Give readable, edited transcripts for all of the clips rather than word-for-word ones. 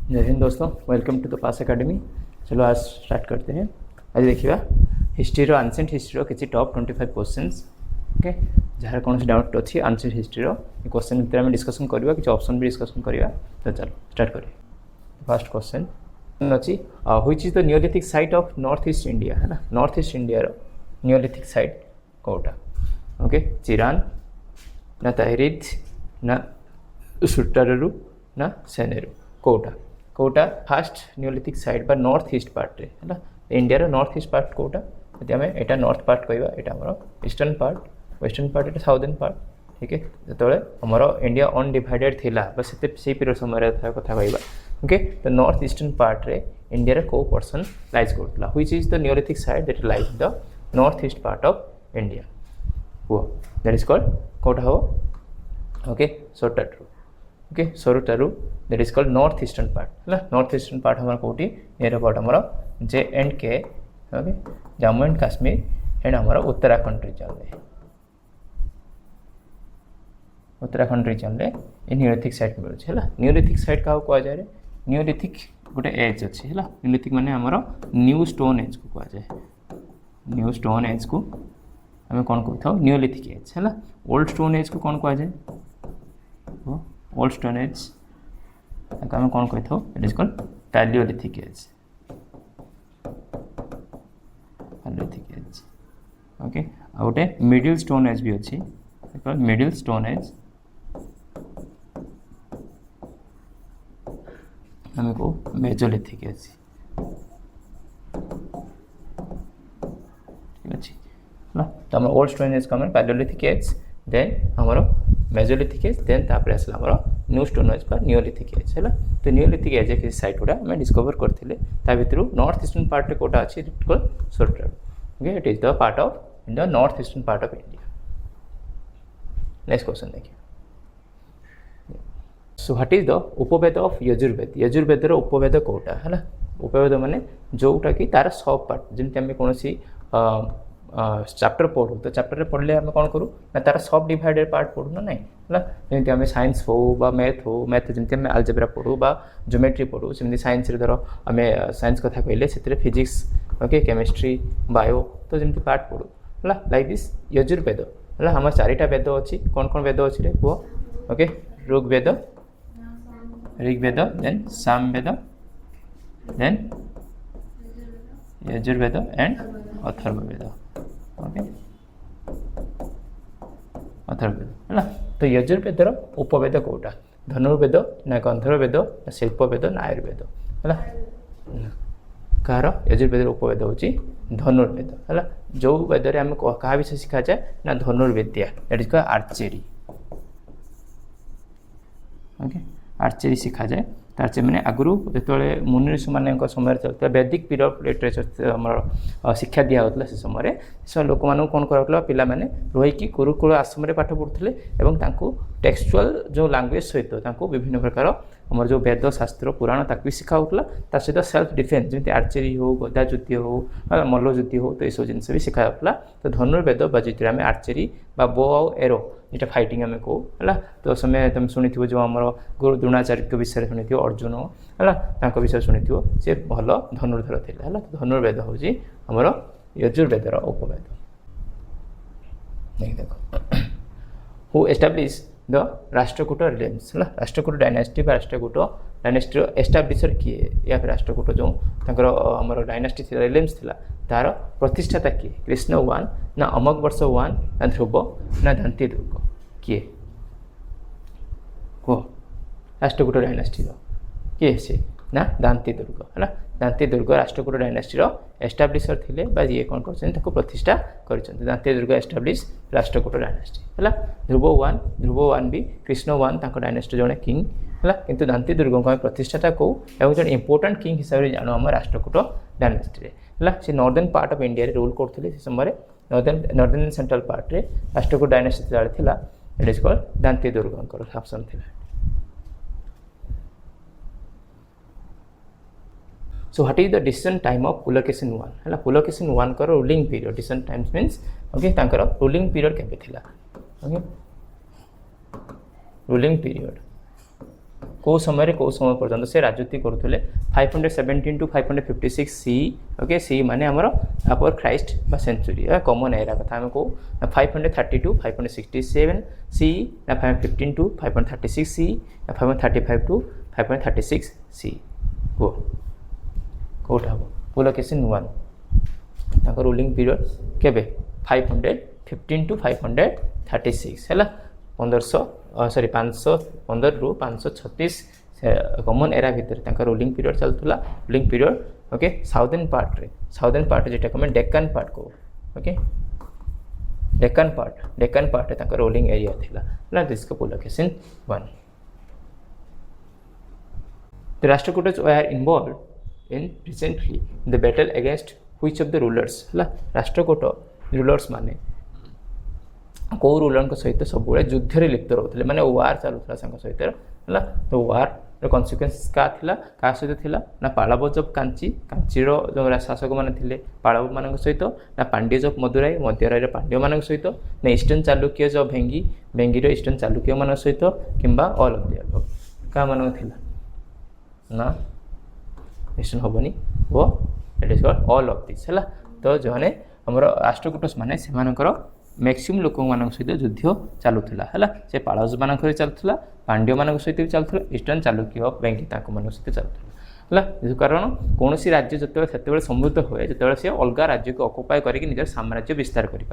जय हिंद दोस्तों, welcome to the pass academy. चलो आज स्टार्ट करते हैं। आज देखिए हिस्ट्री आंशिएंट हिस्ट्री किसी टॉप 25 क्वेश्चंस। ओके, जहाँ कौन डाउट अच्छी आंशिएंट हिस्ट्री क्वेश्चन भितर आम डिस्कसन करवा कि ऑप्शन भी डिस्कसन करवा। तो चलो स्टार्ट करें। फर्स्ट क्वेश्चन अच्छी which is the neolithic site of north east India है ना। North east India neolithic site कौटा? ओके, चिरान ना ताहिरिद ना सुट्टारू ना सेनेरू कौटा कौटा फास्ट नियोलिथिक साइट बा नॉर्थ ईस्ट पार्ट रे है इंडिया नॉर्थ ईस्ट पार्ट कौटा? यदि आम एटा नॉर्थ पार्ट कहवा एटा हमर ईस्टर्न पार्ट, वेस्टर्न पार्ट एटा साउदर्न पार्ट। ठीक है, जो हमर इंडिया अनडिवाइडेड थिला बस से पीरियड समय कथा कहवा। ओके, तो नॉर्थ ईस्टर्न पार्ट रे इंडिया को पर्सन लाइज करथला which is the neolithic site that lies the north east part of India वो दैट इज कॉल्ड कौटा हो। Okay, Sarutaru. Okay, Sarutaru that is called north eastern part है। North eastern part हमारा कौटी near about हमारा J&K, okay, Jammu and Kashmir and हमारा Uttarakhand reason में। Uttarakhand reason में ये नियोलिथिक साइट मिलूँ है। नियोलिथिक साइट क्या कह जाए? नियोलिथिक गोटे एज अच्छी है। नियोलिथिक माने हमारा न्यू स्टोन एज को कह जाए। न्यू स्टोन एज को आम कौन कही नियोलिथिक एज है। ओल्ड स्टोन एज को कौन कह जाए? ओल्ड स्टोन एज आम कौन कही it is called palaeolithic age. Palaeolithic age. Okay, आ गोटे मिडिल स्टोन एज भी अच्छी, मिडिल स्टोन एज आम को मेजोलिथिक एज। ठीक अच्छे ना, तो आम ओल्ड स्टोन एज को आम पैलियोलिथिक एज, देन हमार मेजोलिथिक एज, देन तापर आसला हमार न्यू स्टोन एज बा नियोलिथिक एज है। तो नियोलिथिक एज के साइट गुड़ा आम डिस्कवर करते भितर नॉर्थ ईस्टर्न पार्ट रे कोटा अच्छी Sarutaru. Okay, it is the part of the north eastern part of India. Next question देखिए। So what is the Upaveda of Yajurveda? यजुर्वेदर उपवेद कौटा है? उपवेद माने जोटा कि तार सब पार्ट जमी आम कौन चैप्टर पढ़ू तो चैप्टर पढ़ले आम कौन करूँ ना तार सब डिवाइडेड पार्ट पढ़ू ना नहीं है। जमी आम साइंस हो बा मैथ हो, मैथ जमी आम अलजेब्रा पढ़ू बा ज्योमेट्री पढ़ू, सेमती साइंस धर आम साइंस कथा कहले से फिजिक्स, ओके, केमिस्ट्री, बायो, तो जमी पार्ट पढ़ू है। लाइक दिस यजुर्वेद है हमार चारिटा वेद अच्छी। कौन कौन वेद अच्छी रे पुओ? Okay, Rigveda, Rigveda, then Samaveda, then Yajurveda and Atharvaveda. Okay, Atharvaveda है। तो यजुर्वेदर उपवेद कौटा? धनुर्वेद ना गंधर्ववेद ना शिल्पवेद ना आयुर्वेद है। कहार यजुर्वेद उपवेद हूँ धनुर्वेद है। जो वेद आम क्या विषय शिखा जाए ना Dhanurvidya, that is called archery. Okay, archery शिखा जाए। आर्चेरी मैंने आगुरी जो मुनि ऋषि मान समय चलता वैदिक पीरियड लिटरेचर आम शिक्षा दिखाला से समय लोक मानू कौन करा पिला माने रहीकि गुरुकुल आश्रम पाठ पढ़ुते टेक्सचुआल जो लैंग्वेज सहित विभिन्न प्रकार आम जो वेद शास्त्र पुराण ताक भी शिखाऊला। सहित सेल्फ डिफेन्स जमी आर्चेरी हो, गदा युद्ध हो, मल्लयुद्ध हो, तो यह सब जिन भी शिखाऊला। तो धनुर्वेद बा जो आम आर्चेरी बा बो आउ एरो ये फाइटिंग आम कहूँ है। तो समय तुम शुणी जो आम गुरु द्रोणाचार्य विषय शुणी अर्जुन है विषय शुणी सी भल धनुर्धर थे है। तो धनुर्वेद हूँ आमर यजुर्वेदर उपवेद। देखो हु एस्टाब्लिश द राष्ट्रकूट रिलेम्स है। राष्ट्रकूट डायनास्टी राष्ट्रकूट डायनास्टी एस्टाब्लिशर किए या फिर राष्ट्रकूट जो आमर डायनास्टी रिलेम्स था तार प्रतिष्ठाता किए? कृष्ण वन ना अमक वर्ष वन ना ध्रुव ना दांती दुर्ग किए कह? राष्ट्रकूट डायनास्टी किए से ना दांती दुर्ग है। दांती दुर्ग राष्ट्रकूट डायनास्टी एस्टाब्लिशर थे ये कौन कर प्रतिष्ठा कर दांती दुर्ग एस्टाब्लिश राष्ट्रकूट डायनास्टी है। ध्रुव वन भी कृष्ण वन डायनास्टी जड़े किंग है। किंतु दांती दुर्ग को प्रतिष्ठाता कौ एवं जो इंपोर्टाट किंग हिसाब से जानू आम राष्ट्रकूट डायनास्टी है। सी northern part of India rule करते से समय नॉर्दर्न सेंट्रल पार्ट रे राष्ट्रकूट डायनास्टी था। It is called Dantidurga शासन था। So what is the decision time of Pulakesin I? है Pulakesin I का ruling period decision times means okay तांकर रूलिंग पीरियड केबे थिला? ओके रूलिंग पीरियड कौ समय पर्यंत से राजनीति करुले 517 टू 556 सी ओके सी माने आमर अपर क्राइस्ट बा सेंचुरी कॉमन एरा कथा आम को 530 टू 567 सी ना 515 टू 536 सी ना 535 टू 536 सी को कोटा हम पुलकेशन 1 रूलिंग पीरियड केबे 515 टू 536 है 515 रु 536 कॉमन एरा भितर रूलिंग पीरियड चलता ruling period okay southern part जेटा कमें डेक्कन पार्ट को okay Deccan part ruling area थिला दिस को Pulakeshin 1 The Rashtrakutas were involved in recently in the battle against which of the rulers है राष्ट्रकूट रूलर्स माने कौ रूलर सहित सब युद्ध में लिप्त रोते माने वार चलुला सहित है तो वार कन्सिक्वेन्स क्या सहित थिला ना पालव ऑफ कांचीर जो शासक मैंने पालव मान सहित ना पांड्यज ऑफ मदुराई पांड्य मान सहित ना ईस्टर्न चालुक्य जो भेंगीर ईस्टर्न चालुक्य मान सहित कि ऑल ऑफ द अबव क्या मान ना ईस्टर्न हेनी वो it is called all of this है तो जो मैंने आम राष्ट्रकूटस माने से मैक्सिमम लोक मान सहित युद्ध चलुला है से पालवज मान चलुला पांड्य मान सहित भी चलुला ईस्टर्न चालुक्य ऑफ बेंगी मान सहित चलुला है कारण कौन राज्य जो समृद्ध हुए जो सी अलग राज्य को अकुपाय करके निजर साम्राज्य विस्तार करें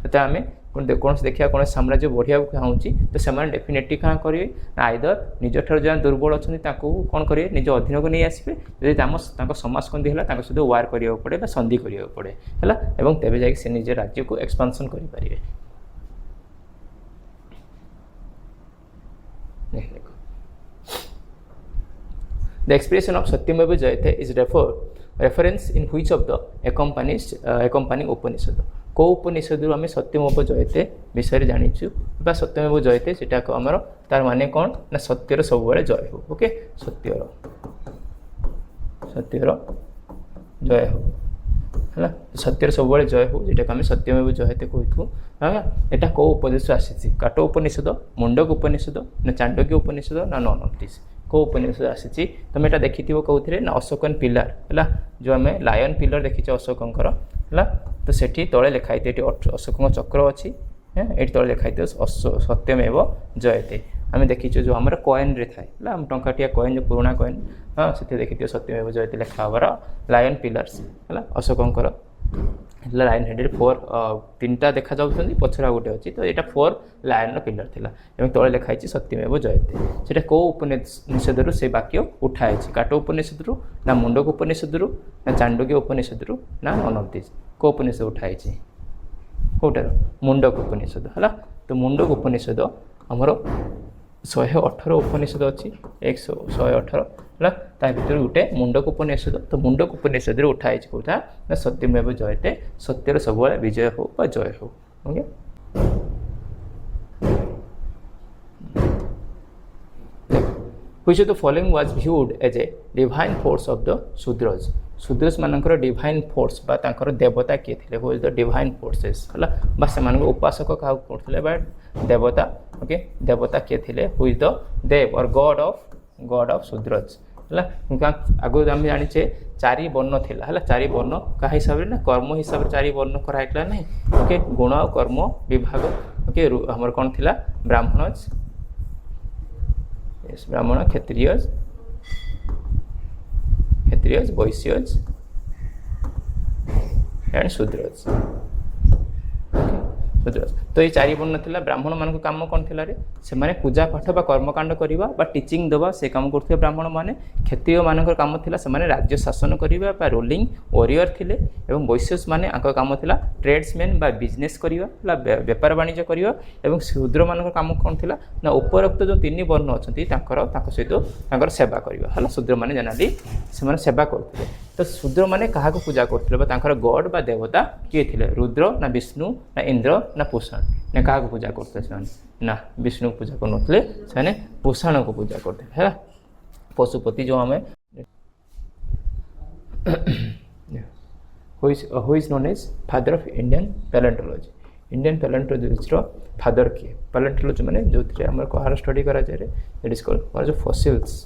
तो आम कौन देखा कौन साम्राज्य बढ़िया चाहूँगी तो से डेफिनेटली क्या करेंगे आइदर निज ठार जो दुर्बल अच्छा कौन करेंगे निज अधीन को नहीं आसपे जब समाज कंदी है सहित वार करा पड़े संधि करा पड़े है तेज जा निज राज्य को एक्सपांशन करें The expression of Satyameva Jayate is reference in which of the accompanying Upanishad को उपनिषद आम सत्यमेव जयते विषय जानीचु सत्यमेव जयते सेटा आमर तार माने कौन ना सत्यर सब जय हो ओके सत्यर जय हो है सत्यर सब जय हो जेटा आम सत्यमेव जयते कहू यहाँ कौ उपदेश आसी काट उपनिषद मुंडक उपनिषद ना चांडक्य उपनिषद ना नन ऑफ दिस को उपनिषद आसी तुम यहाँ देखी कौन ना अशोकन पिलर है जो आम लायन पिलर देखीचे अशोकंकर है तो सेठी तले लिखाई ये अशोक चक्र अच्छी ये तले लिखाई सत्यमेव जयते आम देखीचु जो आम कॉइन रे थाए टंकाटिया कॉइन जो पुराणा कॉइन हाँ से देखी सत्यमेव जयते लिखा हमार लायन पिलर्स है अशोकंकर लाइन हेडेड 4 3टा देखा पछरा गोटे अच्छी तो यहाँ 4 लाइन पिलर थिला एवं तले लिखाई सत्यमेव जयते से कौ उपनिषद से वाक्य उठाई काट उपनिषद ना मुंडक उपनिषद ना चांडक्य उपनिषद ना नन ऑफ दिस को उपनिषद उठाई कौटार मुंडक उपनिषद है तो मुंडक उपनिषद आमर 118 उपनिषद अच्छी 118 है भर गोटे मुंडक उपनिषद तो मुंडक उपनिषद उठाई कौटा ना सत्यमेव जयते सत्यर सब विजय हो जय हो okay which of the following was viewed as a divine force of the शूद्रज मानकर डिवाइन फोर्स बा तांकर देवता किए थे who is the divine forces है से उपासक क्या करते बा देवता ओके देवता किए थे हु इज द देव और गॉड ऑफ शूद्रज है आगु आम जाचे 4 वर्ण थिला है 4 वर्ण क्या हिसाब से ना कर्म हिसाब से 4 वर्ण कराइला ना ओके गुण और कर्म विभाग ओके हमर कौन थिला ब्राह्मणज ब्राह्मण क्षत्रियज वैश्यज एंड शूद्रज तो ये 4 वर्ण थिला ब्राह्मण मान काम कौन थिला रे से माने पूजा पाठ बा कर्मकांड करबा बा टीचिंग दबा से काम करथे ब्राह्मण माने क्षत्रिय मानकर काम थिला से माने राज्य शासन करबा बा रूलिंग वॉरियर थिले एवं वैश्यस माने आंकर काम थिला ट्रेड्समैन बा बिजनेस करबा व्यापार वाणिज्य करबा एवं शूद्र मानकर काम कौन थिला ना उपरोक्त जो 3 वर्ण अछंती तांकर सहित तांकर सेवा करबा हला शूद्र माने जनरली से माने सेवा करथले तो शूद्र माने कहा को पूजा करथले बा तांकर गॉड बा देवता किए थिले रुद्र ना विष्णु ना इंद्र ना पूषण ने क्या पूजा करते ना विष्णु पूजा करते से पूषण को पूजा करते है पशुपति जो हमें who is known as father of Indian palaeontology father किए पैलेंटोलॉजी माने जो आम कहार स्टडी करा जाए दैट इज कॉल्ड जो फसिल्स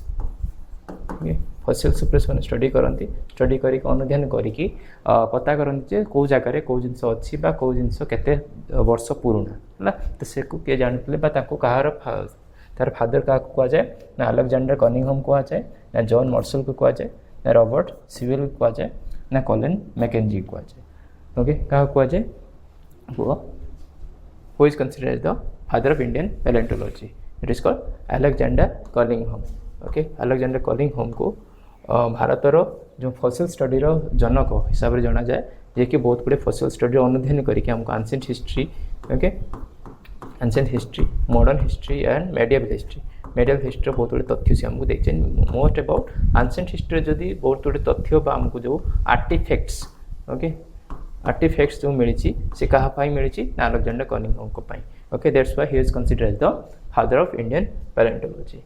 फसिल्स उपर स्टडी करती स्टडी कर अनुधान करी पता करती कौ जगार कौ जिनस अच्छी कौ जिनस केते वर्ष पुराना है तो से किए जानते कहार तार फादर क्या कहुए ना अलेक्जेंडर कनिंघम कहुए ना जॉन मर्शल को कहुए ना रॉबर्ट सिविल को कहुए ना कॉलिन मैकेंजी कहुए ओके क्या कहुए who is considered as the father of Indian palaeontology it is called Alexander Cunningham okay Alexander Cunningham को भारतर जो फसिल स्टडीर जनक हिसाब से जना जाए जे कि बहुत गुड़े फसिल स्टडी अनुधान करके हमको ancient history okay ancient history modern history and medieval history बहुत गुड़े तथ्य से हमको देखते मोस्ट अबाउट एंशिएंट हिस्ट्री जदि बहुत गुड़े तथ्य आमको जो आर्टिफैक्ट्स ओके आर्टिफैक्ट्स जो मिली से क्या मिली ना Alexander Cunningham okay that's why he is considered as the father of Indian palaeontology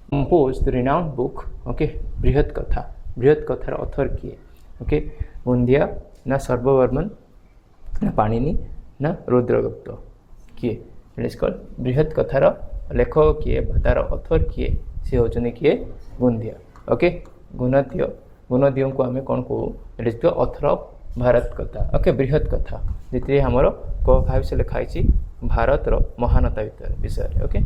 composed the renowned book okay बृहत कथार ऑथर किए ओके बुंदिया ना सर्ववर्मन ना पाणिनि ना रुद्रगुप्त किए इट इज कॉल्ड बृहत कथार लेखक किए तार ऑथर किए सी होचने किए बुंदिया ओके गुणदियों को आम कौन कहू it is the author of Bharat कथा ओके बृहत कथा जितने हमर क्या विषय लिखाई भारतर महानता विषय ओके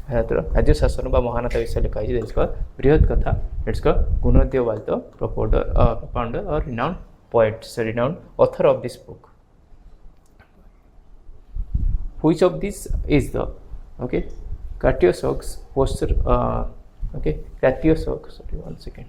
भारतर राज्य शासन व महानता विषय लिखाई Brihatkatha it's called Gunadhya was the propounder और renowned poet renowned author of this book which of this is the okay कार्टियोसॉक्स पोस्टर ओके कार्टियोसॉक सॉरी वन सेकेंड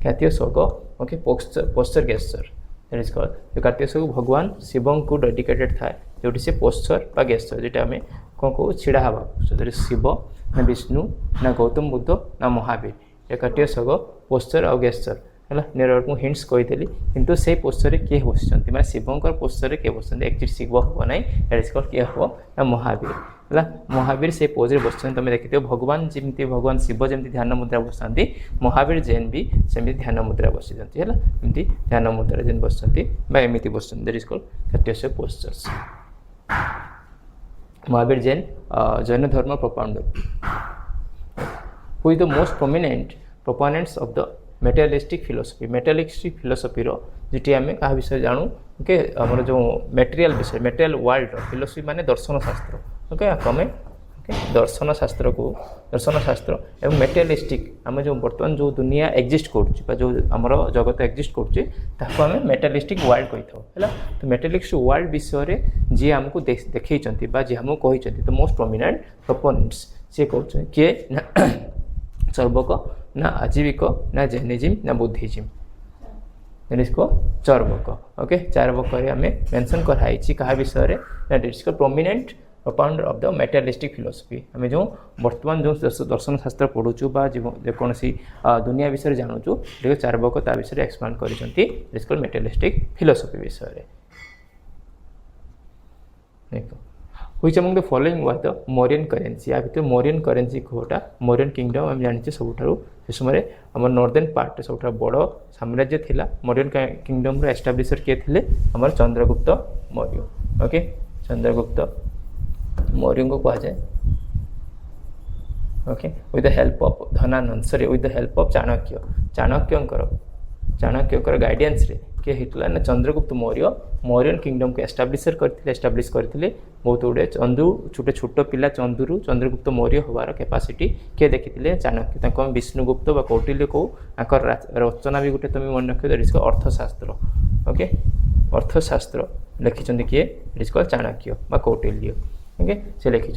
कार्टियोसॉक okay posture gesture that is called कार्टियोसॉक भगवान शिव को डेडिकेटेड था जोटी से posture बा गेस्चर जेटा आम कौन कहू छिड़ा हवा शिव ना विष्णु ना गौतम बुद्ध ना महावीर ये कार्टियोसॉक पोस्चर और गेस्चर है निरक मुझे हिंट्स कहीदेली किंतु से पोस्चर किए बस मैं शिवंकर पोस्चर किए बस एक्चुअली शिव हम ना एट कल किए हम ना महावीर है महावीर से पोज्रे बस तुम देखिए भगवान जमी भगवान शिव जमी ध्यान मुद्रा बसता महावीर जैन भी सेमती ध्यान मुद्रा बस है ध्यान मुद्रा जेन बस एमती बस दैट इज कॉल्ड कार्टियोसॉक पोस्चर्स महावीर जैन जैन धर्म propounder who is the most prominent proponents of the materialistic philosophy जी आम क्या विषय जानू ओके आमर जो मेटेरियल विषय मेटेरियल वर्ल्ड फिलोसफी माने दर्शन शास्त्र ओके आम दर्शन शास्त्र एवं मेटेरियलिस्टिक आम जो बर्तमान जो दुनिया एक्जिस्ट कर जो आमर जगत एक्जिस्ट कर मेटेरियलिस्टिक वर्ल्ड कही था तो मेटेरियलिस्टिक वर्ल्ड विषय जी आमको देखी जी आमको कही तो मोस्ट प्रोमिनेंट प्रोपोनेंट्स सी कौन किए ना चर्वक ना आजीविक ना जैनिज्म ना बुद्धिज्म इसको चर्वक ओके चार्वक आम मेंशन कराई क्या विषय इसको prominent propounder of the materialistic philosophy आम जो बर्तमान जो दर्शन शास्त्र पढ़ुचु जेकोसी दुनिया विषय जानूँ चार्वक ता विषय एक्सप्लेन कर मेटेरियलिस्टिक फिलोसफी विषय which among the following was the Mauryan currency या भितर मौर्यन करेन्सी कोटा मौर्यन किंगडम आम जानी सबुठारु से समय आम नॉर्दर्न पार्ट सबुठ बड़ साम्राज्य थिला मौर्यन किंगडम रो एस्टाब्लिशर किए थिले हमर चंद्रगुप्त मौर्य ओके चंद्रगुप्त मौर्य को कहा जाए okay with the help of Dhanananda sorry with the help of चाणक्यकर गाइडेंस रे किए होता ना चंद्रगुप्त मौर्य मौर्यन किंगडम को एस्टाब्लिश करते बहुत गुड़े छोटे छोट पिला चंद्रगुप्त मौर्य हबार कैपासिटी किए देखी चाणक्य विष्णुगुप्त व कौटिल्य को रचना भी गोटे तुम मन रख इसको अर्थशास्त्र ओके अर्थशास्त्र लिखिं किए इसको चाणक्य व कौटिल्य ओके से लिखिं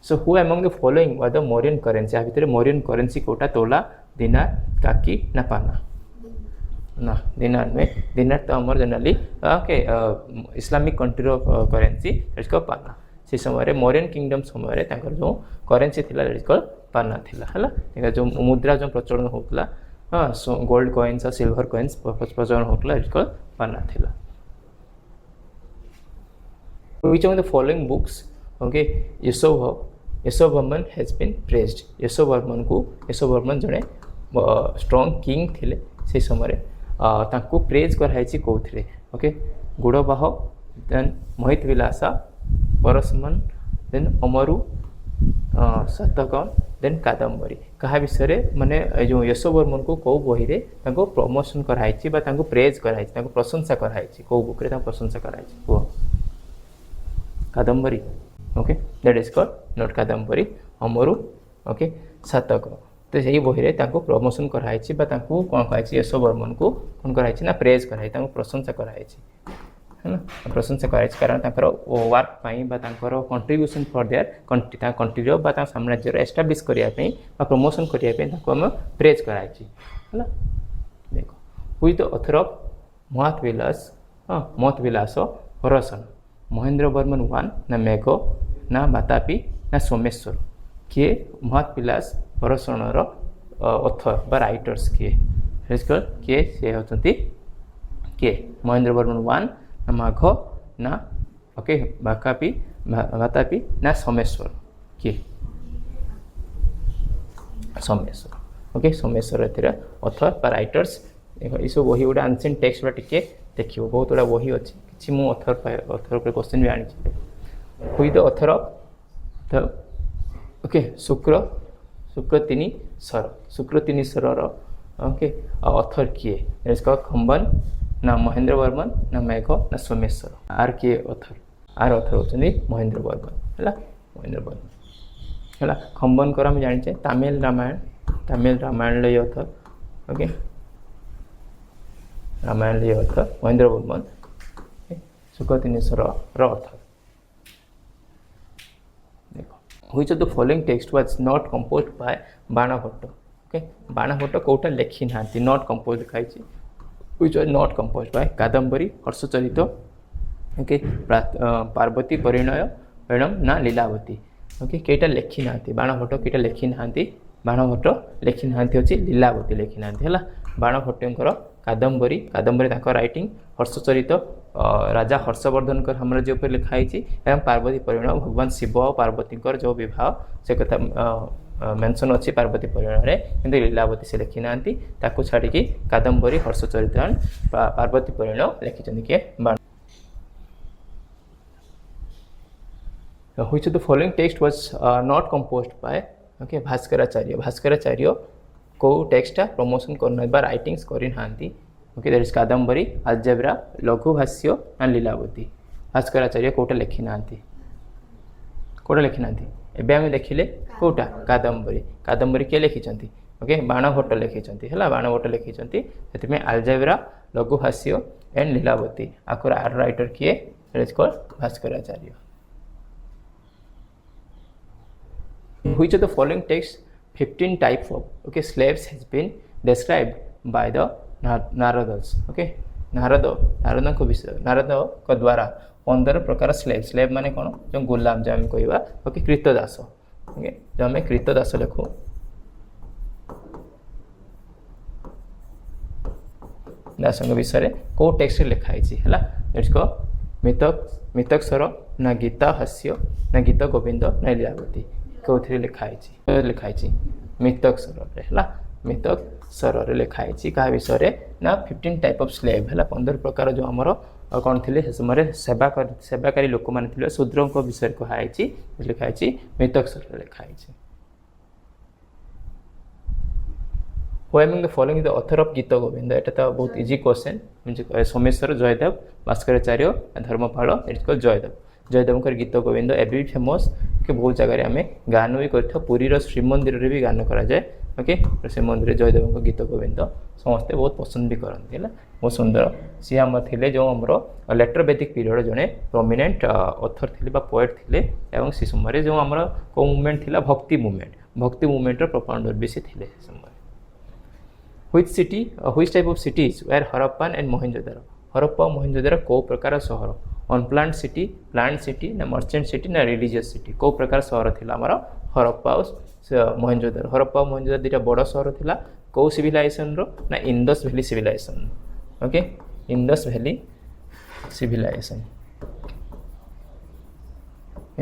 so who among the following were the Mauryan currency या भितर मौर्यन करेन्सी कोटा तोला दिनार काकी ना पाना ना दिनार में दिनार तो आमर generally okay Islamic country currency इसको पाना से समय मौर्यन किंगडम समय जो करेन्सी थिला इसको पाना थिला है जो मुद्रा जो प्रचलन होता हाँ गोल्ड कॉइन्स और सिल्वर कॉइन्स प्रचलन होता इसको पाना थिला which of the following books okay Yashovarman has been praised Yashovarman जड़े स्ट्रॉन्ग किंग थिले से समय तांको प्रेज कराई कौथिले ओके गुड़बाह देन मोहित विलास परसमन then Amarushataka then Kadambari क्या विषय माने जो यशोवर्मन को कौ बही रे तांको प्रमोशन कराई बा तांको प्रेज कराई तांको प्रशंसा कराई कौ बुक रे तांको प्रशंसा कराई वो Kadambari okay that is called not Kadambari Amaru okay Shataka तो यही बही रे तांको प्रमोशन कराई बा तांको कोन कराई यशोवर्मन को कोन कराई ना प्रेज कराई तांको प्रशंसा कराई है ना प्रशंसा कराई कारण तांकर वर्क पाई बा तांकर कंट्रीब्यूशन फॉर देयर कंट्री रो बा साम्राज्य रो एस्टैब्लिश करिया पे बा प्रमोशन करिया पे तांको हम प्रेज कराई है ना देखो हुई तो ऑथर ऑफ महत विलास हरसन महेंद्र वर्मन 1 ना मेघो ना बातापी ना सोमेश्वर किए महत विलास हरसन रो ऑथर बा राइटर्स किए किए से होचंती किए महेंद्र वर्मन 1 ना माघ ना ओके बातापी ना सोमेश्वर किए सोमेश्वर ओके सोमेश्वर एथिरा ऑथर बा राइटर्स ये सब वही गोटे एंशिएंट टेक्स्ट टिके देखियो बहुत गुड़ा वही अच्छी किसी मु ऑथर पर क्वेश्चन भी आनी हुई the author of the okay शुक्र तीन स्वर ओके ऑथर किए इसका खंबन ना महेंद्र वर्मन ना मेघ ना सोमेश्वर आर किए author are author होचनी Mahendra Varman है महेंद्र वर्मन है खंबन कर जाने तमिल रामायण लय ऑथर ओके रामायण लय ऑथर महेंद्र वर्मन शुक्र तीन स्वर ऑथर देखो which of the following text was not composed by Banabhatta okay Banabhatta कोटा लिखि नांती नॉट कंपोज लिखाई which was not composed by Kadambari Harshacharita okay Parvati Parinaya एवं ना लीलावती ओके केटा लिखि नांती बाणभट्ट केटा लिखि नांती बाणभट्ट लिखि नांती अछि लीलावती लिखि नांती हला बाणभट्टंकर कादम्बरी तांको राइटिंग हर्षचरित राजा हर्षवर्धन साम्राज्य पर लिखाई एवं पार्वती परिणय भगवान शिव और पार्वती जो विवाह से कथा मेंशन अच्छी पार्वती परिणय किंतु लीलावती से लिखि नांती ताकू छाड़ी की कादम्बरी हर्षचरित पार्वती परिणय लिखिछन्ती के which of the following text was not composed by okay Bhaskaracharya को टेक्स्ट प्रमोशन करना बा राइटिंग्स करि नांती okay that is Kadambari algebra Laghu Bhashya and Lilavati Bhaskaracharya Kota लिखि नांती एबे आमे देखिले कोटा कादम्बरी के लिखिछन्ती ओके बाणभट्ट लिखिछन्ती हला बाणभट्ट लिखिछन्ती सेति में अलजेब्रा लघु भाष्य एंड लीलावती आकर आर राइटर किए it is called Bhaskaracharya which of the following text 15 type of okay slaves has been described by the नारदस ओके नारद को विषय नारद को द्वारा 15 प्रकार स्लेव माने कौन जो गुलाम जो आम कहवा ओके कृतदास ओके जो आम कृतदास लिखु दास विषय को टेक्स्ट लिखाई है इसको मितक स्वर ना गीता हास्य ना गीत गोविंद ना लीलावती कौन लिखाई मितक स्वर लिखाई क्या विषय ना 15 टाइप ऑफ स्लेव है 15 प्रकार जो आमर कौन थे समय सेवाकारी लोक मैंने शूद्रों विषय कहुई लिखाई मितक स्वर लिखाई who among the following the author of Geet Govind एटा तो बहुत easy question Someshwar Jayadev Bhaskaracharya Dharmapal it's called Jayadev Geet Govind AB भी फेमस कि बहुत जगह आम गान भी कर पुरीर श्रीमंदिर भी गान कराए ओके श्रीमंदिर जयदेव गीत गोविंद समस्ते बहुत पसंद भी करती है बहुत सुंदर सी आम थे जो आमर लेटर वैदिक पीरियड जड़े प्रोमिनेंट ऑथर थे पोएट थे से समय जो आमर को मूवमेंट थी भक्ति मूवमेंट प्रोपाउंडर भी से थे समय which type of cities were Harappan and Mohenjodaro Harappa Mohenjodaro को प्रकार सहर अनप्लांट सिटी प्लांट सिटी ना मर्चेंट सिटी ना रिलीजियस सिटी को प्रकार सहर थिला हमर हरप्पा मोहेंजोदारो दुटा बड़ सहर थिला को सिविलाइजेशन रो ना Indus valley civilization okay Indus valley civilization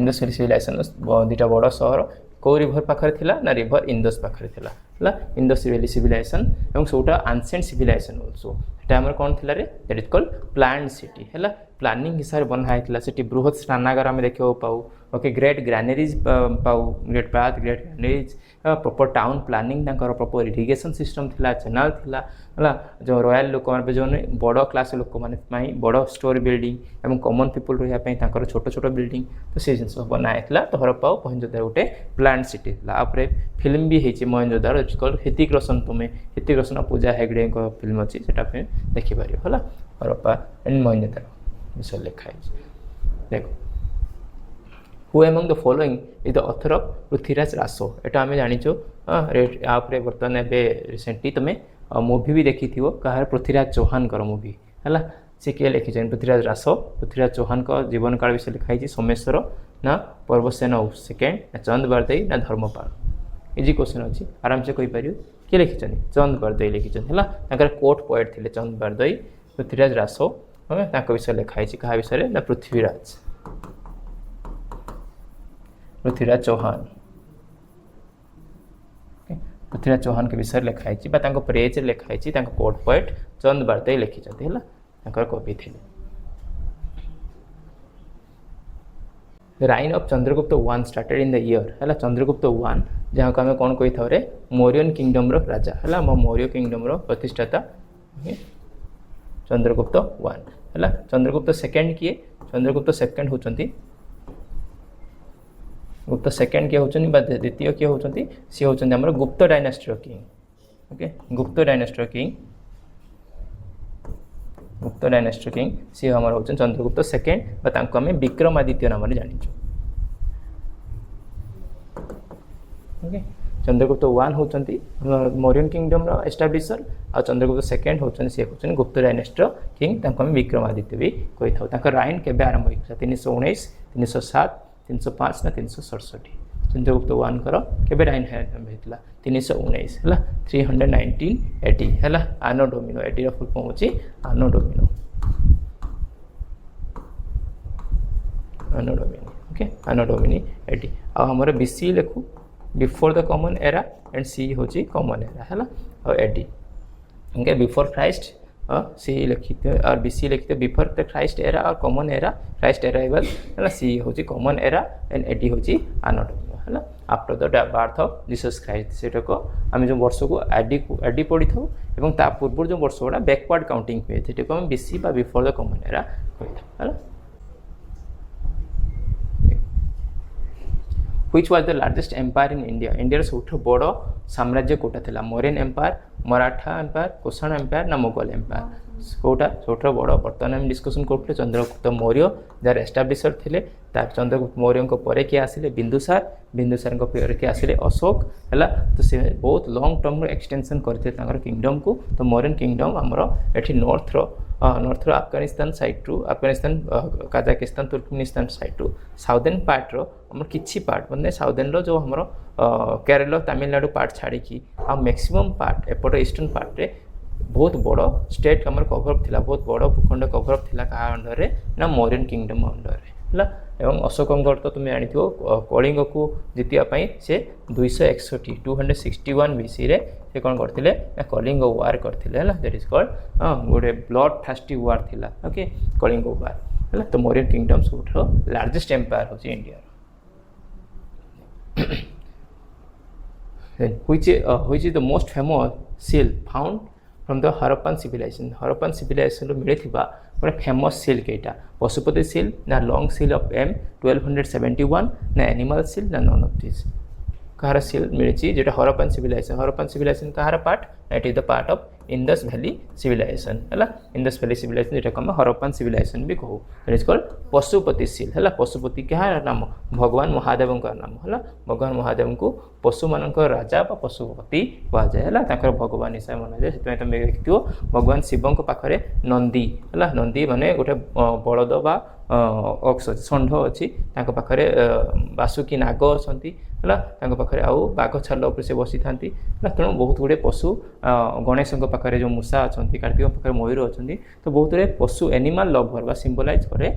Indus valley civilization दुटा बड़ सहर कौ रिभर पाखे थिला ना रिभर इंडस पाखे थिला हला इंडस वैली सिविलाइजेशन एवं सोटा एंशिएंट सिविलाइजेशन आल्सो एटा हमर कोन थिला रे that is called planned city हला प्लानिंग हिसाब बना हैथिला सिटी बृहत स्नानागार हम देखियो पाऊ ओके ग्रेट ग्रैनरीज पाऊ great bath great granaries proper town planning तांकर प्रॉपर इरिगेशन सिस्टम थिला चैनल थिला हला जो रॉयल लोक माने जो बड़ क्लास लोक माने बड़ स्टोर बिल्डिंग एवं कॉमन पीपल रहिया पई तांकर छोट छोट बिल्डिंग तो से जिंस बना हैथिला तो हरप्पा मोहनजोदारो गोटे प्लान्ड सिटी थिला आपरे फिल्म भी हेछि मोहनजोदारो इट्स कॉल्ड ऋतिक रोशन तुमे ऋतिक रोशन पूजा हेगड़े को फिल्म अछि सेटा पे देखि पारियो हला हरप्पा एंड मोहनजोदारो विषय लिखा है देखो who among the following is the author of Prithviraj Raso एटा हमें जानिचो आप रे बर्तन एबे रिसेंटली तमे मूवी भी देखि थिवो कहार पृथ्वीराज चौहान कर मूवी हला से के लिखि जन पृथ्वीराज रासो पृथ्वीराज चौहान का जीवन काल विषय लिखा है सोमेश्वर ना पर्वसेन सेकेंड ना चंद बरदई ना धर्मपाल इजी क्वेश्चन अछि आराम से कहि परियो के लिखि जन चंद बरदई लिखि जन हला ताकर कोट पोएट थिले चंद बरदई पृथ्वीराज रासो ताको विषय लिखा है कहा विषय ना पृथ्वीराज पृथ्वीराज चौहान पृथ्वीराज चौहान के विषय लिखा है प्रेज लिखा है कोट पोएट चंद बरदई लिखिं है कवि थे reign of Chandragupta one started in the year है चंद्रगुप्त वन जहाँ को आम कौन कही था मौर्यन किंगडम राजा है मौर्य किंगडम प्रतिष्ठाता चंद्रगुप्त वन है चंद्रगुप्त सेकेंड किए चंद्रगुप्त सेकेंड होचंती गुप्त सेकेंड किए होचंती द्वितीय किए होचंती सी होचंती हमर गुप्त डायनेस्टी किंग ओके गुप्त डायनेस्टी किंग सी हमर होचन चंद्रगुप्त सेकेंड बा तांको हमें विक्रमादित्य नाम रे जानिछु ओके चंद्रगुप्त वन होचंती मौर्यन किंगडम रो एस्टाब्लिशर आ चंद्रगुप्त सेकेंड होचन सी होचन गुप्त डायनेस्टी किंग तांको हमें विक्रमादित्य भी कहि थाउ तांको राइन केबे आरंभ होइसा 319 307 305 ना 367 चंद्रगुप्त वन कर केबे राइन हेतला 319 हला 319 एटी हला आनो डोमिनो एटी रो फुल फॉर्म होची anno domini okay anno domini एटी आ हमर बीसी लिखु before the common era and C होची कॉमन एरा हला और एटी ओके बिफोर क्राइस्ट सी लिखिते और बीसी लिखिते बिफोर द क्राइस्ट एरा और कॉमन एरा क्राइस्ट अराइवल हला सी होची कॉमन एरा एंड एटी होची आनो डोमिनो हला after the birth of Jesus Christ सेटा को आम जो वर्ष को एडी पढ़ी था एवं ता पूर्व जो वर्ष गुड़ा बैकवर्ड काउंटिंग हुए थे को बीसी बा बिफोर द कॉमन एरा कहि था हला which was the largest empire in India India सबठो बड़ साम्राज्य कोटा थिला Mauryan empire Maratha empire Kushan empire ना मुगल एम्पायर कोटा सबठो बड़ बर्तमान हम डिस्कशन करते चंद्रगुप्त मौर्य जार एस्टाब्लिशर थिले तार चंद्रगुप्त मौर्य को परे के आसिले बिंदुसार को परे के आसिले अशोक हला तो से बहुत लॉन्ग टर्म एक्सटेंशन करते तांकर किंगडम को तो मौर्यन किंगडम हमरो एठी नॉर्थ रो Afghanistan side to Afghanistan Kazakhstan Turkmenistan side to southern part रो हमर किछि पार्ट माने साउदर्न रो जो हमरो केरल तमिलनाडु पार्ट छाड़ी की आ मैक्सिमम पार्ट एपट ईस्टर्न पार्ट रे बहुत बड़ स्टेट हमर कवर थिला बहुत बड़ भूखंड कवर थिला का अंडर रे ना मौर्यन किंगडम अंडर रे हला एवं अशोकंगर तो तुम जानिथियो कलिंग को जितिया पई से 261 बीसी रे से कोन करथिले कलिंग वार करथिले हला दैट इज कॉल्ड गोटे ब्लड फास्टी वार थिला ओके कलिंग वार हला तो मौर्यन किंगडम सबठो लार्जेस्ट एम्पायर होची India which is the most famous seal found from the Harappan civilization रो मिलिथिबा गोटे फेमस सील केटा पशुपति सील ना लॉन्ग सील ऑफ एम 1271 ना एनिमल सील ना नॉन ऑफ दिस कहार सील मिली जेटा हरप्पन सिविलाइजेशन कहार part it is the part of Indus valley civilization है इंडस वैली सिविलाइजेशन जेटा को हरप्पन सिविलाइजेशन भी कहू it is called Pashupati seal है पशुपति क्या नाम भगवान महादेव नाम है भगवान महादेव को पशु मान राजा बा पशुपति कह जाए भगवान हिसाब मना जाए से तुम देखो भगवान शिव पाखे नंदी है नंदी माने गोटे बलद बा ଅକ୍ସ ଅଛି ଷଣ୍ଢ ଅଛି ତାଙ୍କ ପାଖରେ ବାସୁକି ନାଗ ଅଛନ୍ତି ହେଲା ତାଙ୍କ ପାଖରେ ଆଉ ବାଘ ଛାଲ ଉପରେ ସେ ବସିଥାନ୍ତି ହେଲା ତେଣୁ ବହୁତ ଗୁଡ଼ିଏ ପଶୁ ଗଣେଶଙ୍କ ପାଖରେ ଯେଉଁ ମୂଷା ଅଛନ୍ତି କାର୍ତ୍ତିକଙ୍କ ପାଖରେ ମୟୂର ଅଛନ୍ତି ତ ବହୁତ ଗୁଡ଼ିଏ ପଶୁ ଏନିମାଲ ଲଭର ବା ସିମ୍ବଲାଇଜ୍ କରେ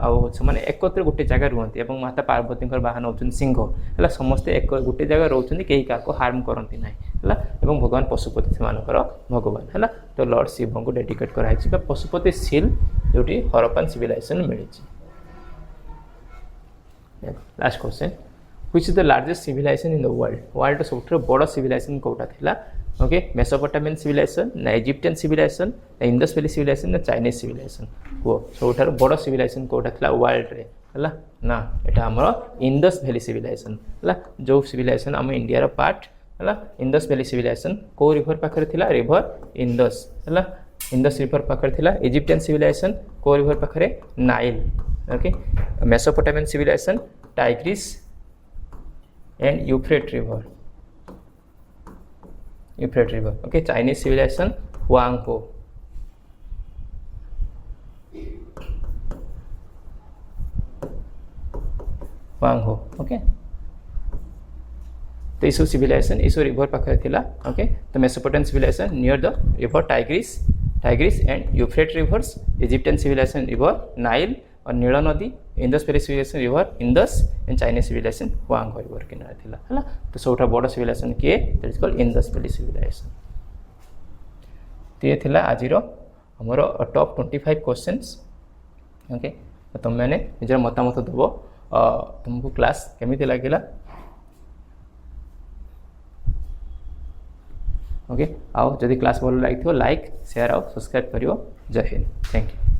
ଆଉ ସେମାନେ ଏକତ୍ର ଗୋଟେ ଜାଗା ରୁହନ୍ତି ଏବଂ ମାତା ପାର୍ବତୀଙ୍କର ବାହନ ହେଉଛନ୍ତି ସିଂହ ହେଲା ସମସ୍ତେ ଗୋଟେ ଜାଗା ରହୁଛନ୍ତି କେହି କାହାକୁ ହାର୍ମ କରନ୍ତି ନାହିଁ ହେଲା ଏବଂ ଭଗବାନ ପଶୁପତି ସେମାନଙ୍କର ଭଗବାନ ହେଲା ତ ଲର୍ଡ ଶିବଙ୍କୁ ଡେଡିକେଟ୍ କରାଯାଇଛି ବା ପଶୁପତି ସିଲ୍ ଯେଉଁଠି ହରପ୍ପାନ ସିଭିଲାଇଜେସନ୍ ମିଳିଛି। Last question which is the largest civilization in the world ସବୁଠାରୁ ବଡ଼ ସିଭିଲାଇଜେସନ୍ କେଉଁଟା ଥିଲା ओके मेसोपोटामियन सिविलाइजेशन ना इजिप्टियन सिविलाइजेशन ना इंडस वैली सिविलाइजेशन ना चाइनीज सिविलाइजेशन को सबुठार बड़ सिविलाइजेशन कोटा था वर्ल्ड रे है ना यहाँ आम इंडस वैली सिविलाइजेशन है जो सिविलाइजेशन आम इंडिया पार्ट है इंडस वैली सिविलाइजेशन को रिवर पाखे थिला रिवर इंडस है इंडस रिवर पाखे थिला इजिप्टियन सिविलाइजेशन को रिवर पाखे Nile okay Mesopotamian civilization Tigris and Euphrates river okay Chinese civilization Huang Ho okay तो इस civilization इस river पाखे थिला okay तो Mesopotamian civilization near the river Tigris and Euphrates rivers Egyptian civilization river Nile और Nile नदी Indus valley civilization river Indus and Chinese civilization Huang river किनारे थिला है तो सबुठा बड़ सिविलाइजेशन किए that is called Indus valley civilization तो ये थिला आजिर हमर टॉप 25 क्वेश्चंस ओके तो तुम मैंने निजर मतामत दब तुमको क्लास केमिति लागिला ओके आओ जदि क्लास भल लगी लाइक शेयर और सब्सक्राइब करियो। जय हिंद थैंक यू।